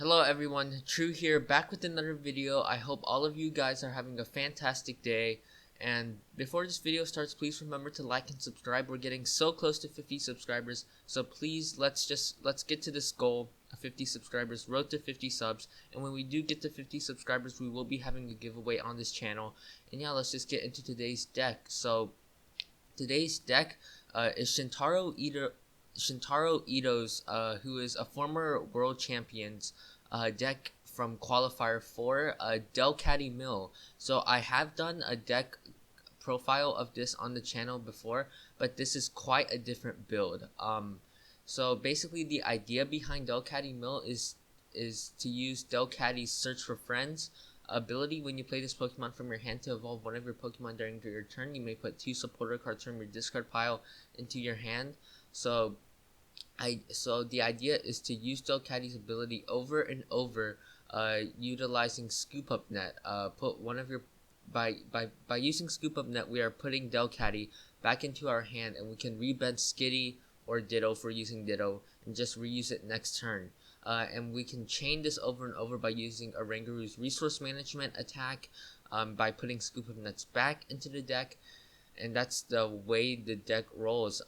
Hello everyone, True here, back with another video. I hope all of you guys are having a fantastic day. And before this video starts, please remember to like and subscribe. We're getting so close to 50 subscribers, so please let's get to this goal of 50 subscribers, road to 50 subs. And when we do get to 50 subscribers, we will be having a giveaway on this channel. And yeah, let's just get into today's deck. So today's deck is Shintaro Ito's, who is a former world champion's deck from Qualifier 4, Delcatty Mill. So I have done a deck profile of this on the channel before, but this is quite a different build. So basically the idea behind Delcatty Mill is to use Delcatty's Search for Friends ability. When you play this Pokemon from your hand to evolve one of your Pokemon during your turn, you may put 2 supporter cards from your discard pile into your hand. So the idea is to use Delcatty's ability over and over, utilizing Scoop Up Net. Put one of your by using Scoop Up Net, we are putting Delcatty back into our hand, and we can rebend Skitty or Ditto for using Ditto, and just reuse it next turn. And we can chain this over and over by using Oranguru's Resource Management attack, by putting Scoop Up Nets back into the deck. And that's the way the deck rolls.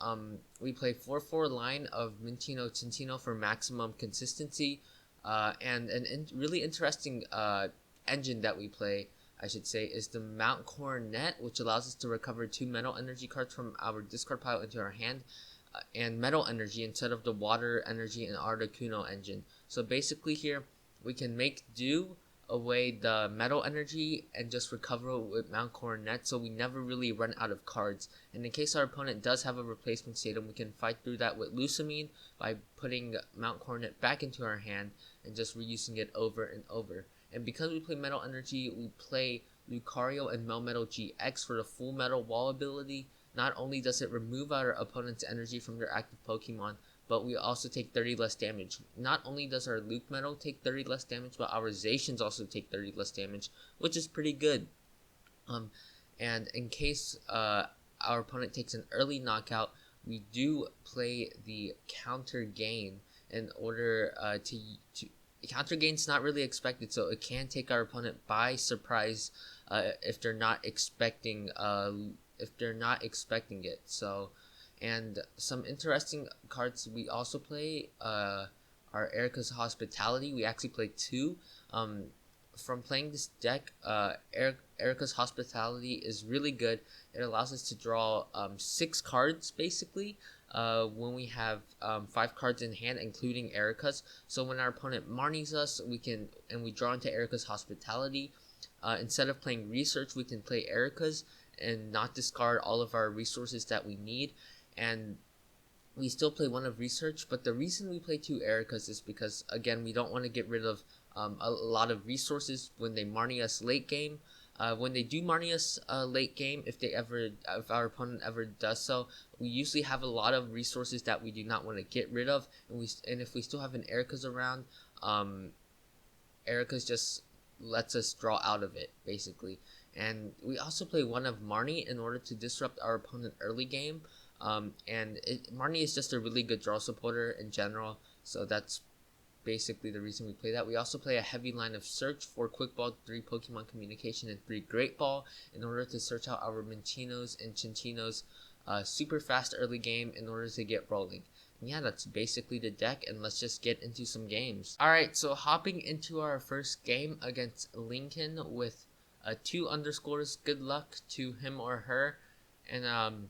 We play 4/4 line of Cinccino for maximum consistency, and really interesting engine that we play, I should say, is the Mount Coronet, which allows us to recover 2 Metal Energy cards from our discard pile into our hand, and Metal Energy instead of the Water Energy and Articuno engine. So basically here, we can make do away the Metal Energy and just recover with Mount Coronet, so we never really run out of cards. And in case our opponent does have a replacement Statum, we can fight through that with Lusamine by putting Mount Coronet back into our hand and just reusing it over and over. And because we play Metal Energy, we play Lucario and Melmetal-GX for the Full Metal Wall ability. Not only does it remove our opponent's energy from their active Pokemon, but we also take 30 less damage. Not only does our Luke Metal take 30 less damage, but our Zacians also take 30 less damage, which is pretty good. And in case our opponent takes an early knockout, we do play the counter gain in order to counter gain's not really expected, so it can take our opponent by surprise if they're not expecting it. So. And some interesting cards we also play are Erika's Hospitality. We actually play 2. From playing this deck, Erika's Hospitality is really good. It allows us to draw 6 cards basically when we have 5 cards in hand, including Erika's. So when our opponent Marnies us, we draw into Erika's Hospitality. Instead of playing Research, we can play Erika's and not discard all of our resources that we need. And we still play 1 of Research, but the reason we play 2 Erikas is because, again, we don't want to get rid of a lot of resources when they Marnie us late game. When they do Marnie us late game, if our opponent ever does so, we usually have a lot of resources that we do not want to get rid of, and if we still have an Erika's around, Erika's just lets us draw out of it, basically. And we also play 1 of Marnie in order to disrupt our opponent early game. Marnie is just a really good draw supporter in general, so that's basically the reason we play that. We also play a heavy line of Search, 4 Quick Ball, 3 Pokemon Communication, and 3 Great Ball in order to search out our Minccino's and Cinccino's super fast early game in order to get rolling. And yeah, that's basically the deck, and let's just get into some games. Alright, so hopping into our first game against Lincoln with 2 underscores. Good luck to him or her. And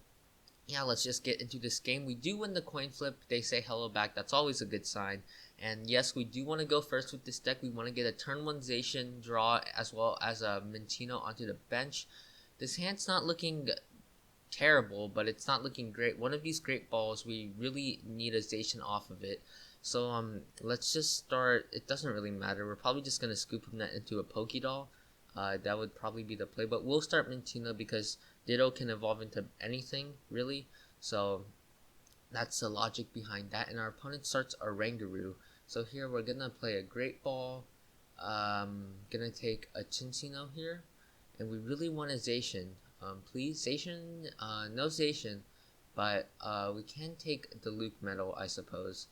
yeah, let's just get into this game. We do win the coin flip. They say hello back. That's always a good sign. And yes, we do want to go first with this deck. We want to get a turn 1 Zacian draw as well as a Minccino onto the bench. This hand's not looking terrible, but it's not looking great. One of these Great Balls, we really need a Zacian off of it. So let's just start. It doesn't really matter. We're probably just going to scoop him that into a Pokédoll. That would probably be the play, but we'll start Minccino because Ditto can evolve into anything, really. So that's the logic behind that. And our opponent starts Oranguru. So here we're gonna play a Great Ball. Gonna take a Cinccino here, and we really want a Zacian. Please, Zacian. No Zacian, but we can take the Luke Metal, I suppose.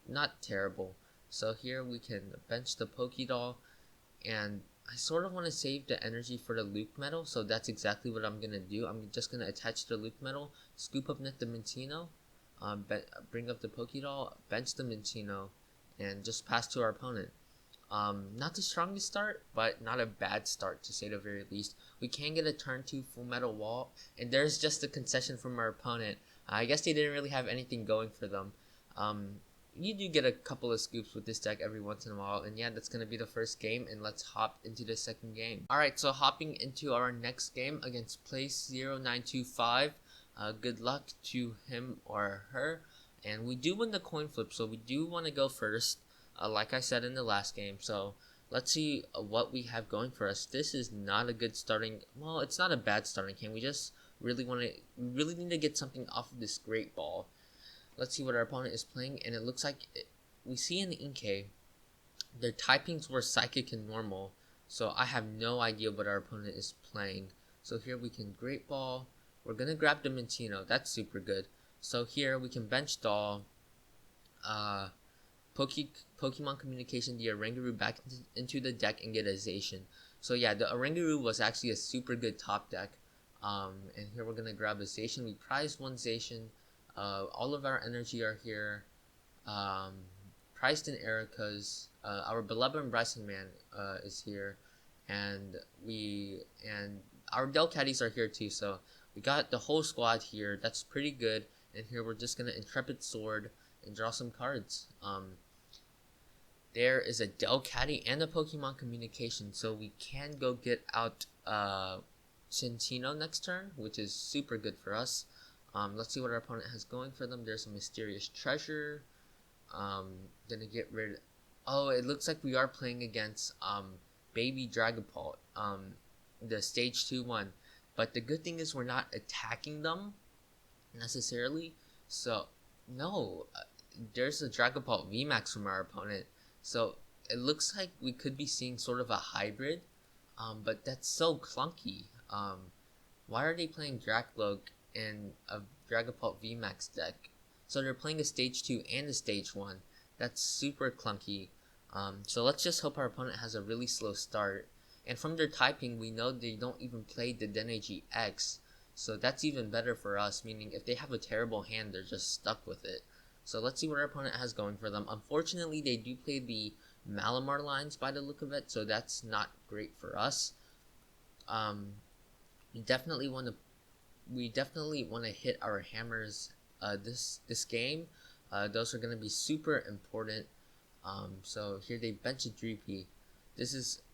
Not terrible. So here we can bench the Pokédoll, and I sort of want to save the energy for the Lucario, so that's exactly what I'm gonna do. I'm just gonna attach the Lucario, scoop up net the Minccino, bring up the Pokédoll, bench the Minccino, and just pass to our opponent. Not the strongest start, but not a bad start to say the very least. We can get a turn 2 Full Metal Wall, and there's just a concession from our opponent. I guess they didn't really have anything going for them. You do get a couple of scoops with this deck every once in a while, and yeah, that's going to be the first game, and let's hop into the second game. Alright, so hopping into our next game against Place0925. Good luck to him or her, and we do win the coin flip, so we do want to go first, like I said in the last game. So let's see what we have going for us. This is not a good starting, well, it's not a bad starting game. We just really need to get something off of this Great Ball. Let's see what our opponent is playing, and it looks like we see in the Inkay, their typings were Psychic and Normal, so I have no idea what our opponent is playing. So here we can Great Ball, we're going to grab the Minccino, that's super good. So here we can bench Doll, Pokémon Communication the Oranguru back into the deck and get a Zacian. So yeah, the Oranguru was actually a super good top deck. And here we're going to grab a Zacian, we prized one Zacian. All of our energy are here, priced in Erika's. Our Bellelba Brycen-Man is here, and our Delcatties are here too. So we got the whole squad here. That's pretty good. And here we're just gonna Intrepid Sword and draw some cards. There is a Delcatty and a Pokemon Communication, so we can go get out Cinccino next turn, which is super good for us. Let's see what our opponent has going for them. There's a Mysterious Treasure. Gonna get rid. Oh, it looks like we are playing against Baby Dragapult, the Stage 2 one. But the good thing is we're not attacking them necessarily. So no, there's a Dragapult VMAX from our opponent. So it looks like we could be seeing sort of a hybrid. But that's so clunky. Why are they playing Dracloak in a Dragapult VMAX deck? So they're playing a Stage 2 and a Stage 1. That's super clunky. So let's just hope our opponent has a really slow start. And from their typing, we know they don't even play the Dedenne X. So that's even better for us, meaning if they have a terrible hand, they're just stuck with it. So let's see what our opponent has going for them. Unfortunately, they do play the Malamar lines by the look of it, so that's not great for us. We definitely want to hit our hammers this game. Those are going to be super important. So here they bench a Dreepy.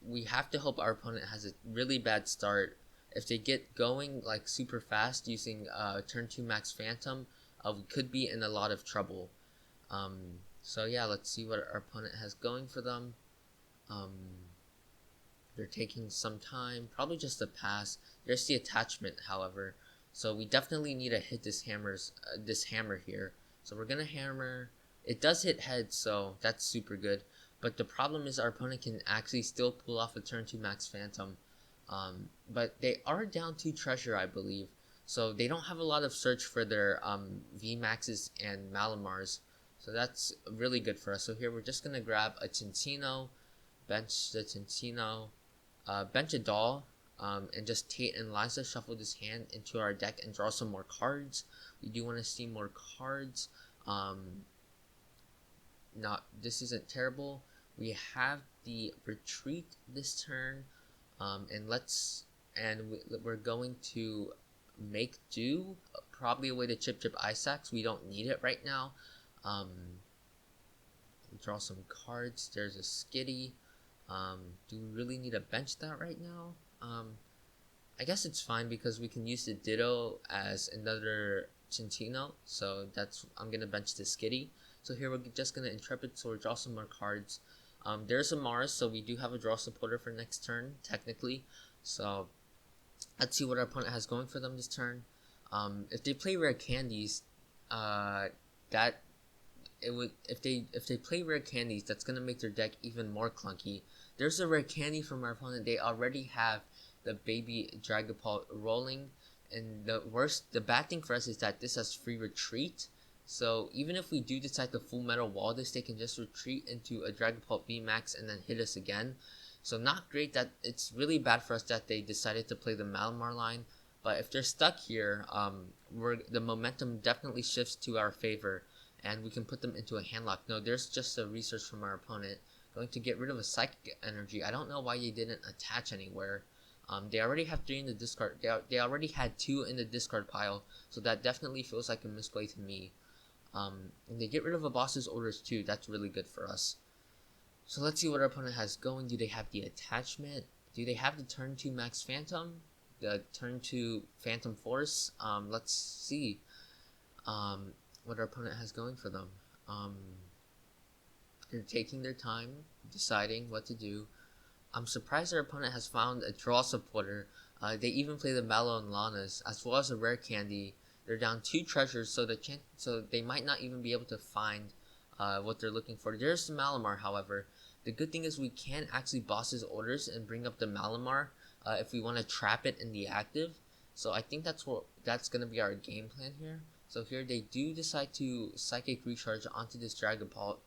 We have to hope our opponent has a really bad start. If they get going like super fast using turn 2 Max Phantom, we could be in a lot of trouble. So yeah, let's see what our opponent has going for them. They're taking some time, probably just a pass. There's the attachment, however. So we definitely need to hit this hammer here. So we're gonna hammer. It does hit heads, so that's super good. But the problem is our opponent can actually still pull off a turn 2 Max Phantom. But they are down 2 treasure, I believe. So they don't have a lot of search for their VMAXs and Malamars. So that's really good for us. So here we're just gonna grab a Cinccino, bench the Cinccino, bench a Doll, and just Tate and Liza shuffle this hand into our deck and draw some more cards. We do want to see more cards. This isn't terrible. We have the retreat this turn, and we're going to make do, probably a way to Chip-Chip Ice Axe. We don't need it right now. Draw some cards. There's a Skitty. Do we really need to bench that right now? I guess it's fine because we can use the Ditto as another Cinccino. So I'm gonna bench the Skitty. So here we're just gonna Intrepid Sword, draw some more cards. There's a Mars, so we do have a draw supporter for next turn, technically. So let's see what our opponent has going for them this turn. If they play rare candies, if they play rare candies, that's gonna make their deck even more clunky. There's a rare candy from our opponent. They already have the Baby Dragapult rolling, and the bad thing for us is that this has free retreat, So even if we do decide to Full Metal Wall this, they can just retreat into a Dragapult VMAX and then hit us again. So not great. That it's really bad for us that they decided to play the Malamar line. But if they're stuck here, the momentum definitely shifts to our favor, and we can put them into a handlock. No, there's just a research from our opponent going to get rid of a Psychic Energy. I don't know why they didn't attach anywhere. They already have 3 in the discard. They already had 2 in the discard pile, so that definitely feels like a misplay to me. And they get rid of a boss's orders too. That's really good for us. So let's see what our opponent has going. Do they have the attachment? Do they have the turn 2 Max Phantom? The turn 2 Phantom Force? Let's see what our opponent has going for them. They're taking their time, deciding what to do. I'm surprised our opponent has found a draw supporter. They even play the Mallow and Lanas, as well as a rare candy. They're down 2 treasures, so they might not even be able to find what they're looking for. There's the Malamar, however. The good thing is we can actually boss his orders and bring up the Malamar if we want to trap it in the active. So I think that's going to be our game plan here. So here they do decide to Psychic Recharge onto this Dragapult.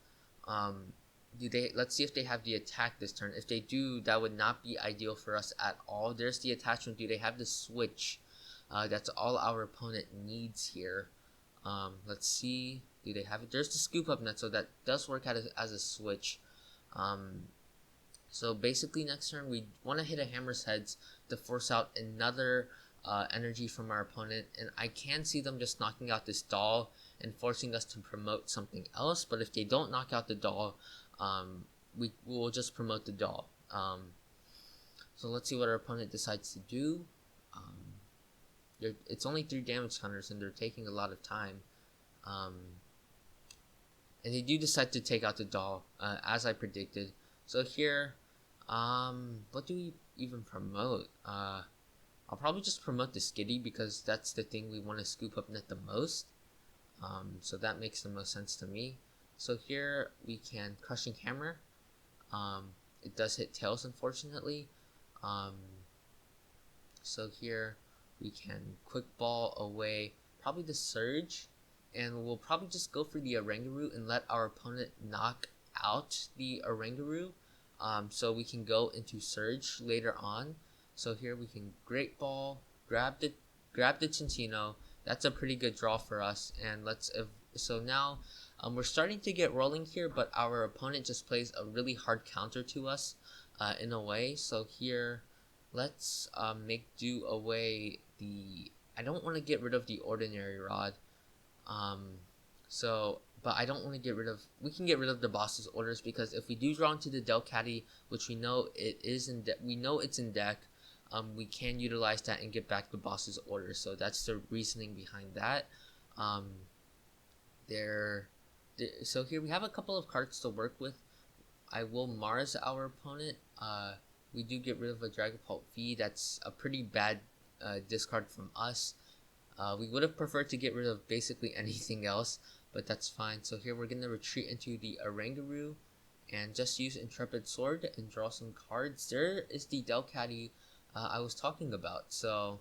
Let's see if they have the attack this turn. If they do, that would not be ideal for us at all. There's the attachment. Do they have the switch? That's all our opponent needs here. Let's see. Do they have it? There's the Scoop Up Net, so that does work as a switch. So basically next turn we want to hit a Hammer's Heads to force out another energy from our opponent. And I can see them just knocking out this doll and forcing us to promote something else. But if they don't knock out the doll, we will just promote the doll. So let's see what our opponent decides to do. It's only 3 damage counters and they're taking a lot of time. And they do decide to take out the doll, as I predicted. So here, what do we even promote? I'll probably just promote the Skitty because that's the thing we want to scoop up net the most. So that makes the most sense to me. So here we can Crushing Hammer. It does hit Tails, unfortunately. So here we can Quick Ball away probably the Surge, and we'll probably just go for the Oranguru and let our opponent knock out the Oranguru, so we can go into Surge later on. So here we can Great Ball, grab the Cinccino. That's a pretty good draw for us, and so now we're starting to get rolling here, but our opponent just plays a really hard counter to us in a way. So here let's make do away I don't want to get rid of the Ordinary Rod, but I don't want to we can get rid of the boss's orders, because if we do draw into the Delcatty, which we know it's in deck, we can utilize that and get back the boss's orders. So that's the reasoning behind that. So here we have a couple of cards to work with. I will Mars our opponent. We do get rid of a Dragapult V. That's a pretty bad discard from us. We would have preferred to get rid of basically anything else, but that's fine. So here we're going to retreat into the Oranguru and just use Intrepid Sword and draw some cards. There is the Delcatty I was talking about. So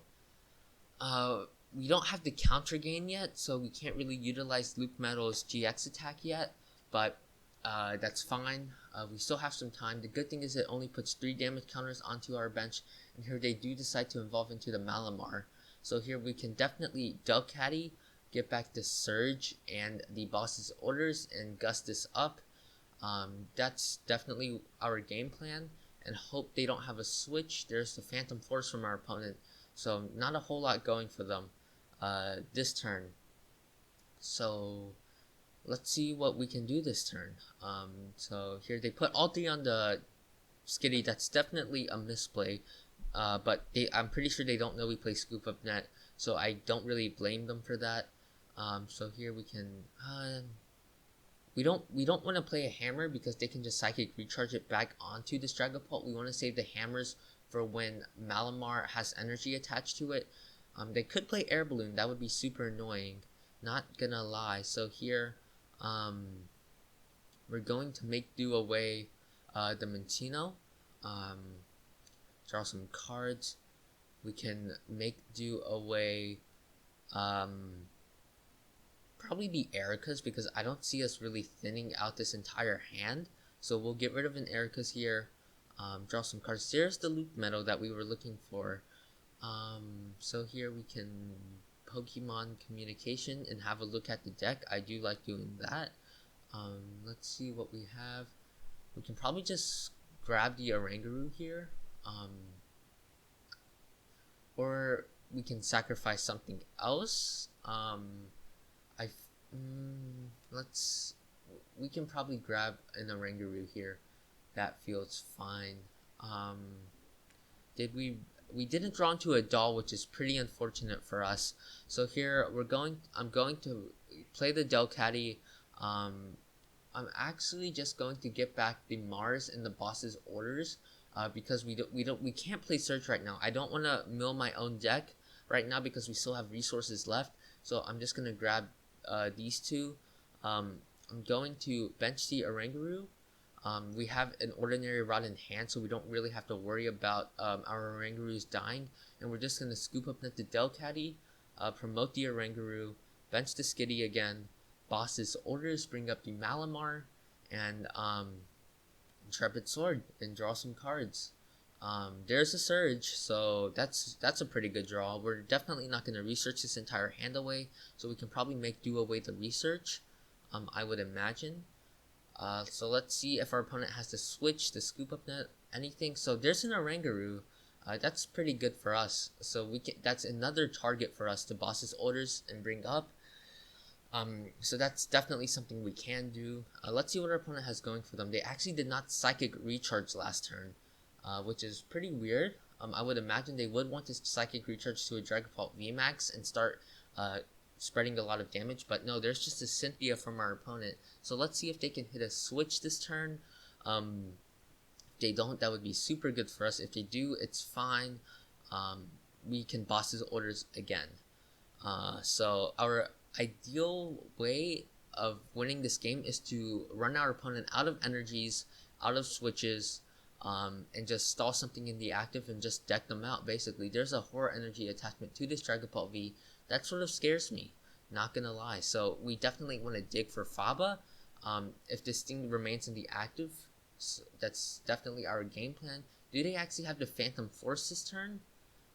we don't have the counter gain yet, so we can't really utilize Lucametal's GX attack yet, but that's fine. We still have some time. The good thing is it only puts 3 damage counters onto our bench, and here they do decide to evolve into the Malamar. So here we can definitely Delcatty, get back the Surge and the boss's orders, and gust this up. That's definitely our game plan, and hope they don't have a switch. There's the Phantom Force from our opponent, so not a whole lot going for them this turn. So let's see what we can do this turn. So here they put all 3 on the Skitty. That's definitely a misplay, but I'm pretty sure they don't know we play Scoop Up Net, so I don't really blame them for that. So here we can we don't want to play a hammer because they can just Psychic Recharge it back onto this Dragapult. We want to save the hammers for when Malamar has energy attached to it. They could play Air Balloon. That would be super annoying, not gonna lie. So here we're going to make do away the Minccino. Draw some cards. We can make do away probably be Erika's, because I don't see us really thinning out this entire hand. So we'll get rid of an Erika's here. Draw some cards. There's the loop metal that we were looking for. So here we can Pokemon Communication and have a look at the deck. I do like doing that. Let's see what we have. We can probably just grab the Oranguru here. Or we can sacrifice something else. We can probably grab an Oranguru here. That feels fine. We didn't draw into a doll, which is pretty unfortunate for us. So here I'm going to play the Delcatty. I'm actually just going to get back the Mars in the boss's orders, because we can't play Search right now. I don't want to mill my own deck right now because we still have resources left. So I'm just gonna grab these two. I'm going to bench the Oranguru. We have an Ordinary Rod in hand, so we don't really have to worry about our Orangurus dying. And we're just going to scoop up the Delcatty, promote the Oranguru, bench the Skitty again, boss's orders, bring up the Malamar, and Intrepid Sword, and draw some cards. There's a Surge, so that's a pretty good draw. We're definitely not going to research this entire hand away, so we can probably do away the research, I would imagine. So let's see if our opponent has to switch, the scoop up net, anything. So there's an Oranguru. That's pretty good for us. So that's another target for us to boss's orders and bring up. So that's definitely something we can do. Let's see what our opponent has going for them. They actually did not Psychic Recharge last turn, which is pretty weird. I would imagine they would want to Psychic Recharge to a Dragapult VMAX and start spreading a lot of damage, but no, there's just a Cynthia from our opponent. So let's see if they can hit a switch this turn. If they don't, that would be super good for us. If they do, it's fine. We can boss his orders again. So our ideal way of winning this game is to run our opponent out of energies, out of switches, and just stall something in the active and just deck them out. Basically, there's a Horror Energy attachment to this Dragapult V. That sort of scares me, not gonna lie. So we definitely want to dig for Faba. If this thing remains in the active, that's definitely our game plan. Do they actually have the Phantom Force this turn?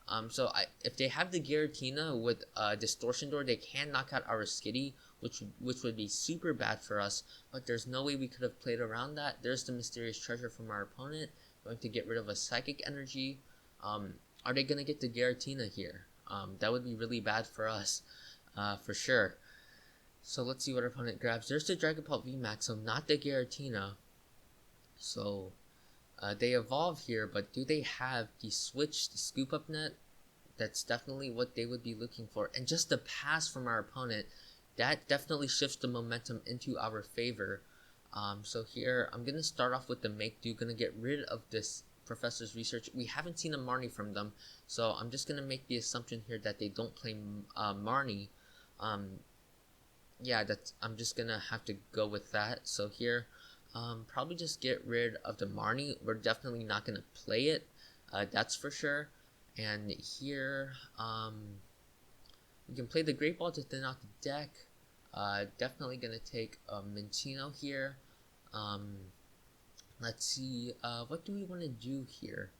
If they have the Giratina with Distortion Door, they can knock out our Skitty, which would be super bad for us. But there's no way we could have played around that. There's the Mysterious Treasure from our opponent, going to get rid of a Psychic Energy. Are they gonna get the Giratina here? That would be really bad for us, for sure. So let's see what our opponent grabs. There's the Dragapult VMAX, so not the Giratina. So they evolve here, but do they have the switch, the scoop up net? That's definitely what they would be looking for. And just the pass from our opponent, that definitely shifts the momentum into our favor. So here, I'm going to start off with the Make Do, going to get rid of this Professor's Research. We haven't seen a Marnie from them, so I'm just going to make the assumption here that they don't play Marnie. Yeah, I'm just going to have to go with that. So here, probably just get rid of the Marnie. We're definitely not going to play it, that's for sure. And here, we can play the Great Ball to thin out the deck. Definitely going to take Minccino here. Let's see, what do we want to do here?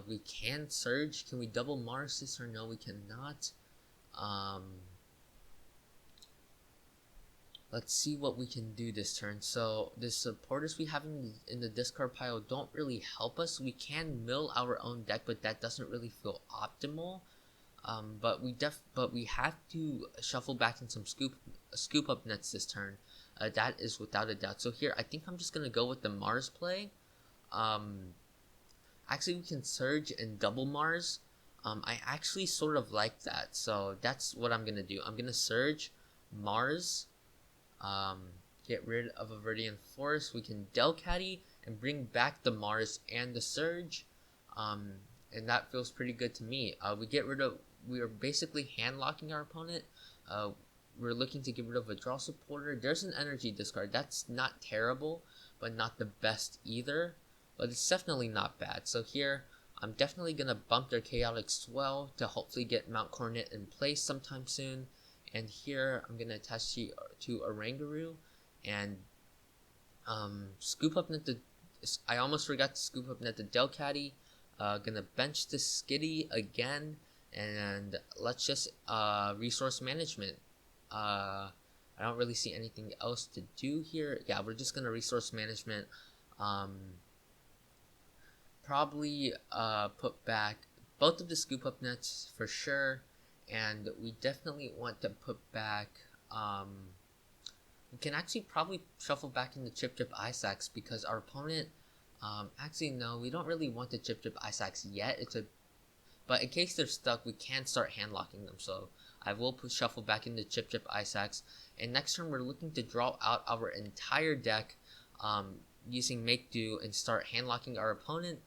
We can Surge. Can we double Mars this or no? We cannot. Let's see what we can do this turn. So the supporters we have in the discard pile don't really help us. We can mill our own deck, but that doesn't really feel optimal. But we have to shuffle back in some scoop up nets this turn. That is without a doubt. So here, I think I'm just gonna go with the Mars play. Actually, we can Surge and double Mars. I actually sort of like that, so that's what I'm gonna do. I'm gonna Surge, Mars, get rid of a Viridian Force. We can Delcatty and bring back the Mars and the Surge, and that feels pretty good to me. We are basically hand locking our opponent. We're looking to get rid of a draw supporter. There's an energy discard. That's not terrible, but not the best either. But it's definitely not bad. So here, I'm definitely going to bump their Chaotic Swell to hopefully get Mount Coronet in place sometime soon. and here I'm gonna attach to Oranguru and scoop up net the. I almost forgot to scoop up net the Delcatty. Gonna bench the Skitty again, and let's just resource management. I don't really see anything else to do here. Yeah, we're just gonna resource management. Probably put back both of the scoop up nets for sure, and we definitely want to put back. We can actually probably shuffle back into Chip-Chip Ice Axe because our opponent. Actually, no, we don't really want the Chip-Chip Ice Axe yet. But in case they're stuck, we can start hand locking them. So I will shuffle back into Chip-Chip Ice Axe. And next turn, we're looking to draw out our entire deck using Make Do and start hand locking our opponent.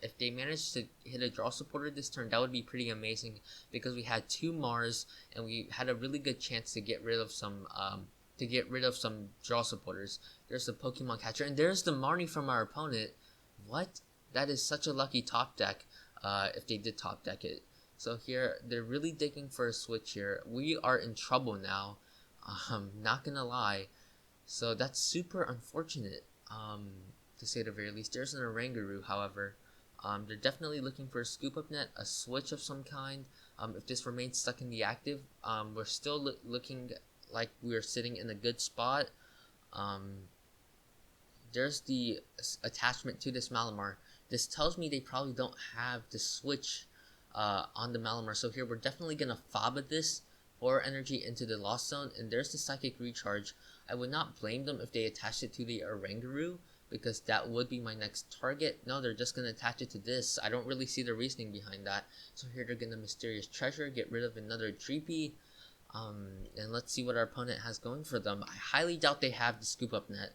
If they manage to hit a draw supporter this turn, that would be pretty amazing because we had 2 Mars and we had a really good chance to get rid of some draw supporters. There's the Pokemon catcher, and there's the Marnie from our opponent. What? That is such a lucky top deck, if they did top deck it. So here, they're really digging for a switch here. We are in trouble now, not gonna lie. So that's super unfortunate, to say the very least. There's an Oranguru, however. They're definitely looking for a scoop up net, a switch of some kind. If this remains stuck in the active, we're still looking like we're sitting in a good spot. There's the attachment to this Malamar. This tells me they probably don't have the switch on the Malamar. So here we're definitely going to Faba this for energy into the Lost Zone. And there's the Psychic Recharge. I would not blame them if they attached it to the Oranguru, because that would be my next target. No, they're just going to attach it to this. I don't really see the reasoning behind that. So here they're going to Mysterious Treasure, get rid of another Dreepy. And let's see what our opponent has going for them. I highly doubt they have the scoop up net.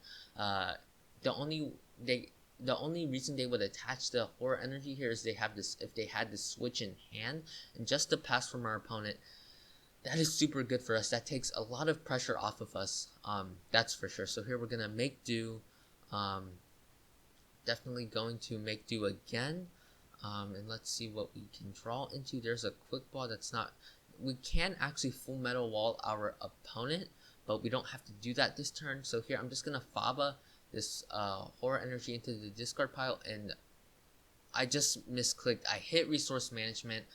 The only reason they would attach the Horror Energy here is if they had the switch in hand, and just the pass from our opponent. That is super good for us. That takes a lot of pressure off of us. That's for sure. So here we're gonna Make Do. Definitely going to Make Do again. And let's see what we can draw into. There's a Quick Ball that's not. We can actually Full Metal Wall our opponent, but we don't have to do that this turn. So here I'm just gonna Faba this Horror Energy into the discard pile, and I just misclicked. I hit Resource Management.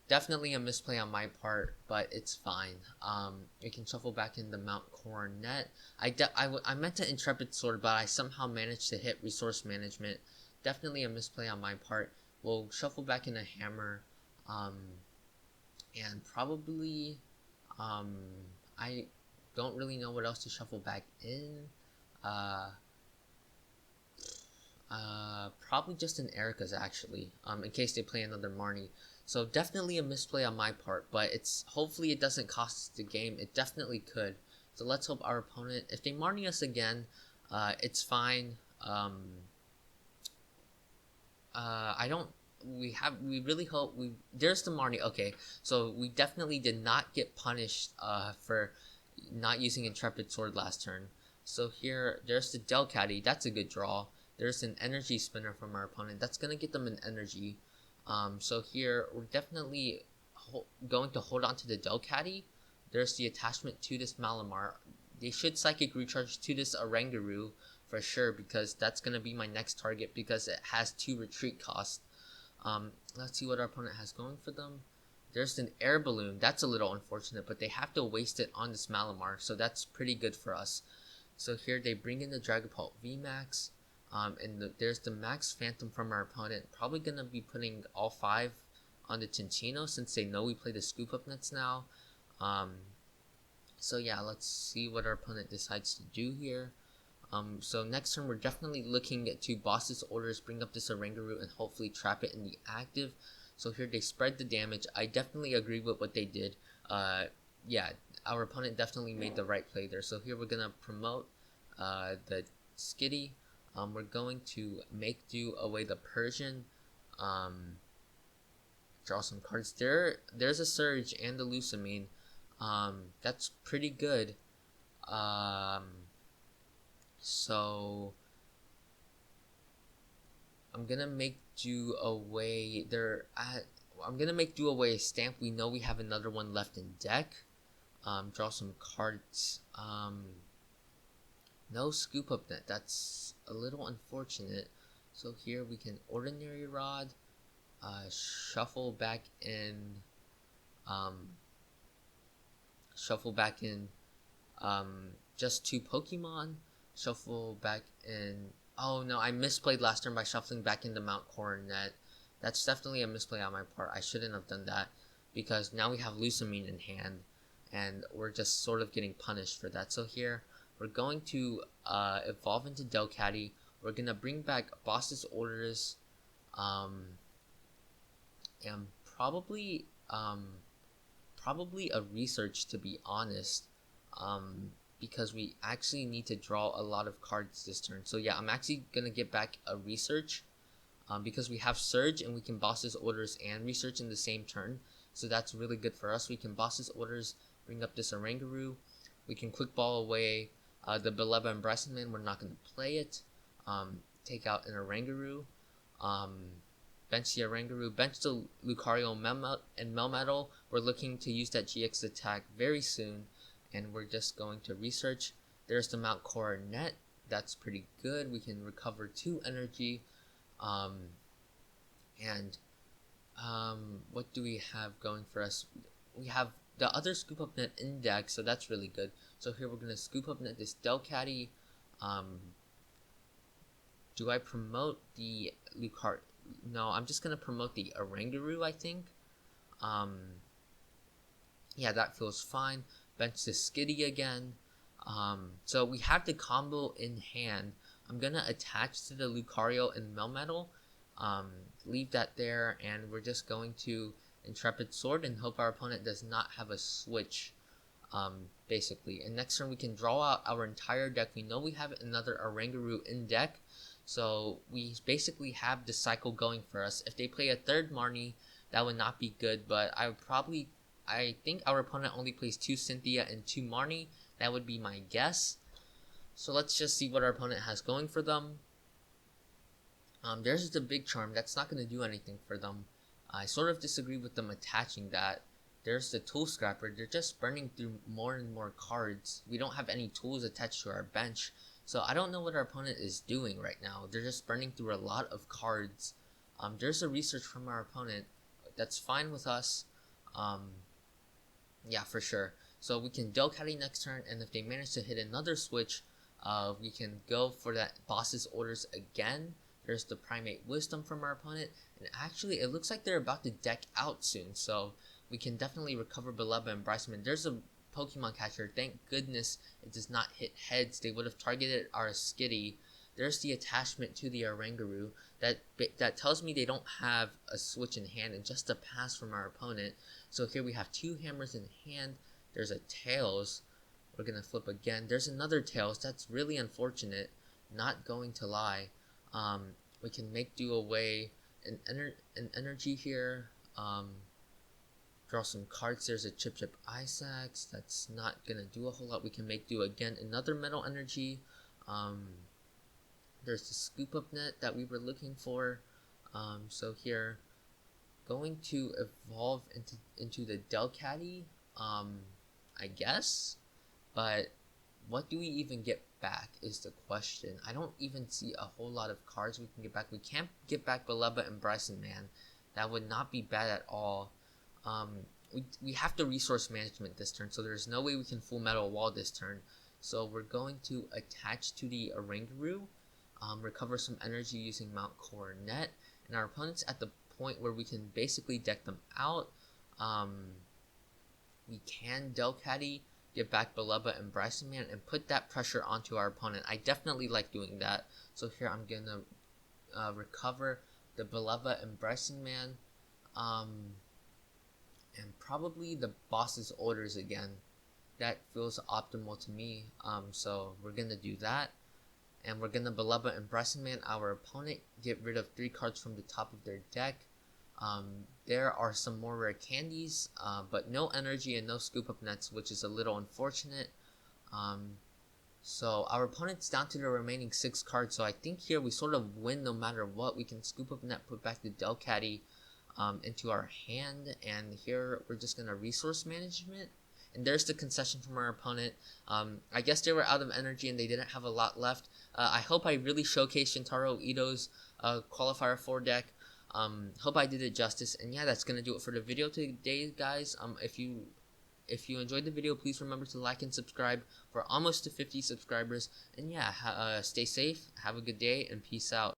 Definitely a misplay on my part, but it's fine. We can shuffle back in the Mount Coronet. I meant to Intrepid Sword, but I somehow managed to hit Resource Management. Definitely a misplay on my part. We'll shuffle back in a Hammer. And probably, I don't really know what else to shuffle back in. Probably just an Erika's actually, in case they play another Marnie. So definitely a misplay on my part, but hopefully it doesn't cost us the game. It definitely could. So let's hope our opponent, if they Marnie us again, it's fine. We really hope there's the Marnie. Okay, so we definitely did not get punished for not using Intrepid Sword last turn. So here, there's the Delcatty. That's a good draw. There's an Energy Spinner from our opponent. That's gonna get them an energy. So here, we're definitely going to hold on to the Delcatty. There's the attachment to this Malamar. They should Psychic Recharge to this Oranguru for sure, because that's gonna be my next target because it has 2 retreat costs. Let's see what our opponent has going for them. There's an Air Balloon. That's a little unfortunate, but they have to waste it on this Malamar, so that's pretty good for us. So here they bring in the Dragapult VMAX, and there's the Max Phantom from our opponent. Probably gonna be putting all 5 on the Cinccino since they know we play the scoop up nets now. So yeah, let's see what our opponent decides to do here. So next turn we're definitely looking to boss this orders, bring up this Oranguru, and hopefully trap it in the active. So here they spread the damage. I definitely agree with what they did. Yeah, our opponent definitely made the right play there. So here we're gonna promote the Skitty. We're going to Make Do away the Persian. Draw some cards. There's a Surge and the Lusamine. That's pretty good. So I'm gonna Make Do away. I'm gonna make do away a stamp. We know we have another one left in deck. Draw some cards. No scoop up net. That's a little unfortunate. So here we can Ordinary Rod, shuffle back in, just 2 Pokemon, shuffle back in. Oh no, I misplayed last turn by shuffling back into Mount Coronet. That's definitely a misplay on my part. I shouldn't have done that, because now we have Lusamine in hand, and we're just sort of getting punished for that. So here, we're going to evolve into Delcatty. We're going to bring back Boss's Orders, and probably a research, to be honest, because we actually need to draw a lot of cards this turn. So yeah, I'm actually going to get back a research, because we have Surge and we can Boss's Orders and research in the same turn. So that's really good for us. We can Boss's Orders, bring up this Oranguru. We can Quick Ball away the Bellelba Brycen-Man. We're not going to play it. Take out an Oranguru. Bench the Oranguru. Bench the Lucario Melmetal. We're looking to use that GX attack very soon. And we're just going to research. There's the Mount Coronet. That's pretty good. We can recover 2 energy. What do we have going for us? We have the other Scoop Up Net in deck, so that's really good. So here we're going to Scoop Up Net this Delcatty. Do I promote the Lucario? No, I'm just going to promote the Oranguru, I think. Yeah, that feels fine. Bench the Skitty again. So we have the combo in hand. I'm going to attach to the Lucario and Melmetal. Leave that there, and we're just going to Intrepid Sword and hope our opponent does not have a switch, basically. And next turn we can draw out our entire deck. We know we have another Oranguru in deck, so we basically have the cycle going for us. If they play a third Marnie, that would not be good, but I think our opponent only plays 2 Cynthia and 2 Marnie. That would be my guess. So let's just see what our opponent has going for them. There's the Big Charm. That's not going to do anything for them. I sort of disagree with them attaching that. There's the Tool Scrapper. They're just burning through more and more cards. We don't have any tools attached to our bench. So I don't know what our opponent is doing right now. They're just burning through a lot of cards. There's a research from our opponent. That's fine with us. Yeah, for sure. So we can Delcatty next turn, and if they manage to hit another switch, we can go for that Boss's Orders again. There's the Primate Wisdom from our opponent, and actually it looks like they're about to deck out soon, so we can definitely recover Bellelba Brycen-Man. There's a Pokemon Catcher. Thank goodness it does not hit heads. They would have targeted our Skitty. There's the attachment to the Oranguru. That tells me they don't have a switch in hand and just a pass from our opponent. So here we have 2 hammers in hand. There's a Tails. We're going to flip again. There's another Tails. That's really unfortunate. Not going to lie. We can make do away an energy here. Draw some cards. There's a Chip-Chip Ice Axe. That's not going to do a whole lot. We can make do again. Another Metal Energy. There's the Scoop Up Net that we were looking for. So here, going to evolve into the Delcatty, I guess. But what do we even get back is the question. I don't even see a whole lot of cards we can get back. We can't get back Bellelba Brycen-Man. That would not be bad at all. We have to resource management this turn, so there's no way we can Full Metal Wall this turn. So we're going to attach to the Oranguru, recover some energy using Mount Coronet, and our opponent's at the point where we can basically deck them out. We can Delcatty, get back Bellelba Brycen-Man, and put that pressure onto our opponent. I definitely like doing that. So here I'm gonna recover the Bellelba Brycen-Man, and probably the Boss's Orders again. That feels optimal to me. So we're gonna do that, and we're gonna Bellelba Brycen-Man our opponent, get rid of 3 cards from the top of their deck. There are some more rare candies, but no energy and no Scoop Up Nets, which is a little unfortunate. So our opponent's down to the remaining 6 cards, so I think here we sort of win no matter what. We can Scoop Up Net, put back the Delcatty. into our hand, and here we're just gonna resource management. And there's the concession from our opponent. I guess they were out of energy and they didn't have a lot left. I hope I really showcased Shintaro Ito's Qualifier 4 deck. Hope I did it justice. And yeah, that's gonna do it for the video today, guys. If you enjoyed the video, please remember to like and subscribe. For almost to 50 subscribers. And yeah, stay safe, have a good day, and peace out.